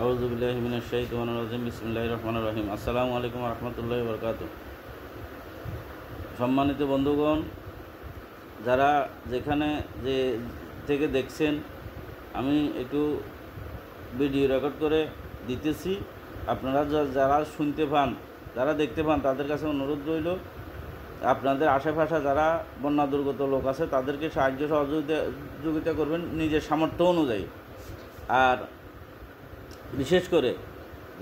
আউযু বিল্লাহি মিনাশ শাইতানির রাজিম বিসমিল্লাহির রহমানির রহিম। আসসালামু আলাইকুম ওয়া রাহমাতুল্লাহি ওয়া বারাকাতুহু। সম্মানিত বন্ধুগণ, যারা যেখানে যে থেকে দেখছেন, আমি একটু ভিডিও রেকর্ড করে দিতেছি। আপনারা যারা শুনতে পান, যারা দেখতে পান, তাদের কাছে অনুরোধ রইল, আপনাদের আশেপাশে যারা বন্যা দুর্গত লোক আছে তাদেরকে সাহায্য সহযোগিতা করবেন নিজের সামর্থ্য অনুযায়ী। আর বিশেষ করে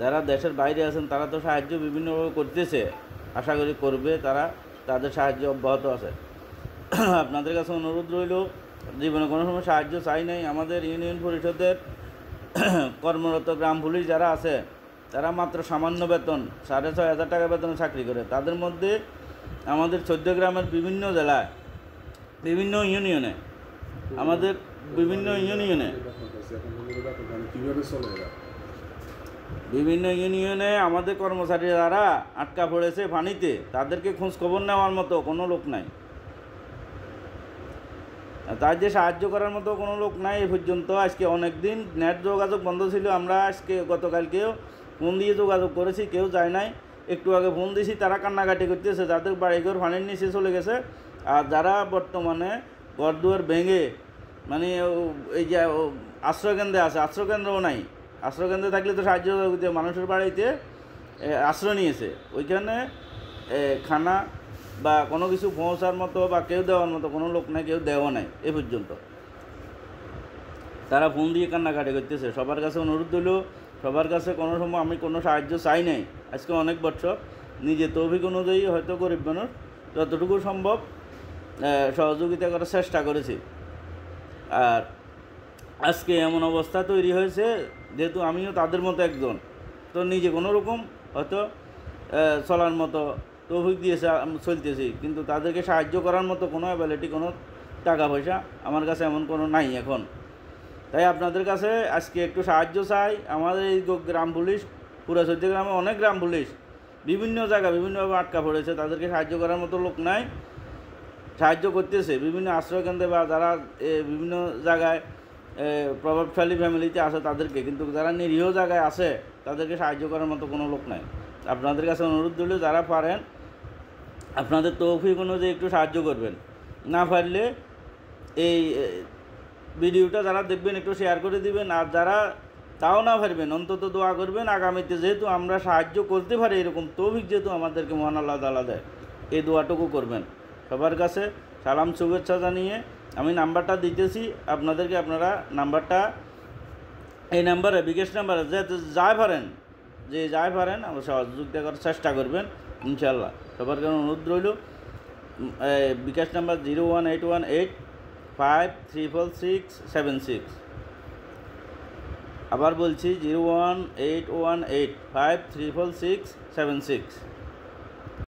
যারা দেশের বাইরে আছেন তারা তো সাহায্য বিভিন্নভাবে করতেছে, আশা করি করবে, তাদের সাহায্য অব্যাহত আছে। আপনাদের কাছে অনুরোধ রইল, জীবনে কোনো সময় সাহায্য চাই নাই। আমাদের ইউনিয়ন পরিষদের কর্মরত গ্রাম পুলিশ যারা আছে তারা মাত্র সামান্য বেতন 6,500 টাকা বেতনে চাকরি করে। তাদের মধ্যে আমাদের 14 গ্রামের বিভিন্ন জেলায়, বিভিন্ন ইউনিয়নে, আমাদের বিভিন্ন ইউনিয়নে আমাদের কর্মচারী যারা আটকা পড়েছে পানিতে, তাদেরকে খোঁজ খবর নেওয়ার মতো কোনো লোক নাই, তাদের সাহায্য করার মতো কোনো লোক নাই এ পর্যন্ত। আজকে অনেক দিন নেট যোগাযোগ বন্ধ ছিল। আমরা আজকে গতকালকেও ফোন দিয়ে যোগাযোগ করেছি, কেউ যায় নাই। একটু আগে ফোন দিয়েছি, তারা কান্নাকাটি করতেছে, যাদের বাড়িঘর পানির নিচে চলে গেছে। আর যারা বর্তমানে ঘরদুয়ার ভেঙে মানে এই যে আশ্রয়কেন্দ্রে আছে, আশ্রয়কেন্দ্রও নাই। আশ্রয়কেন্দ্রে থাকলে তো সাহায্য মানুষের বাড়িতে আশ্রয় নিয়েছে, ওইখানে খানা বা কোনো কিছু পৌঁছার মতো বা কেউ দেওয়ার মতো কোনো লোক নাই, কেউ দেওয়া নাই এ পর্যন্ত। তারা ফোন দিয়ে কান্নাকাটি করতেছে। সবার কাছে অনুরোধ হলো, সবার কাছে কোনো সময় আমি কোনো সাহায্য চাই নাই। আজকে অনেক বছর নিজে তৌফিক অনুযায়ী হয়তো গরিব মানুষ যতটুকু সম্ভব সহযোগিতা করার চেষ্টা করেছি। আর আজকে এমন অবস্থা তৈরি হয়েছে, যেহেতু আমিও তাদের মতো একজন, তো নিজে কোনো রকম হয়তো চলার মতো তৌফিক দিয়েছে, চলতেছি, কিন্তু তাদেরকে সাহায্য করার মতো কোনো অ্যাবিলিটি, কোনো টাকা পয়সা আমার কাছে এমন কোনো নাই এখন। তাই আপনাদের কাছে আজকে একটু সাহায্য চাই। আমাদের এই গ্রাম পুলিশ, পুরো 14 গ্রামে অনেক গ্রাম পুলিশ বিভিন্ন জায়গায় বিভিন্নভাবে আটকা পড়েছে, তাদেরকে সাহায্য করার মতো লোক নাই। সাহায্য করতেছে বিভিন্ন আশ্রয়কেন্দ্রে বা যারা বিভিন্ন জায়গায় প্রভাবশালী ফ্যামিলিতে আছে তাদেরকে, কিন্তু যারা নিরীহ জায়গায় আছে তাদেরকে সাহায্য করার মতো কোনো লোক নাই। আপনাদের কাছে অনুরোধ দিলে যারা পারেন আপনাদের তৌফিক অনুযায়ী একটু সাহায্য করবেন। না পারলে এই ভিডিওটা যারা দেখবেন একটু শেয়ার করে দিবেন। আর যারা তাও না পারবেন অন্তত দোয়া করবেন, আগামীতে যেহেতু আমরা সাহায্য করতে পারি এরকম তৌফিক যেহেতু আমাদেরকে মহান আল্লাহ তাআলা দেয়, এই দোয়াটুকু করবেন। সবার কাছে সালাম শুভেচ্ছা জানিয়ে আমি নাম্বারটা দিতেছি আপনাদেরকে, আপনারা নাম্বারটা, এই নাম্বারে বিকাশ নাম্বারে যাই পারেন আমরা সহযোগিতা করার চেষ্টা করবেন ইনশাল্লাহ। সবার কাছে অনুরোধ রইল, বিকাশ নাম্বার 01818534676। আবার বলছি 01818534676।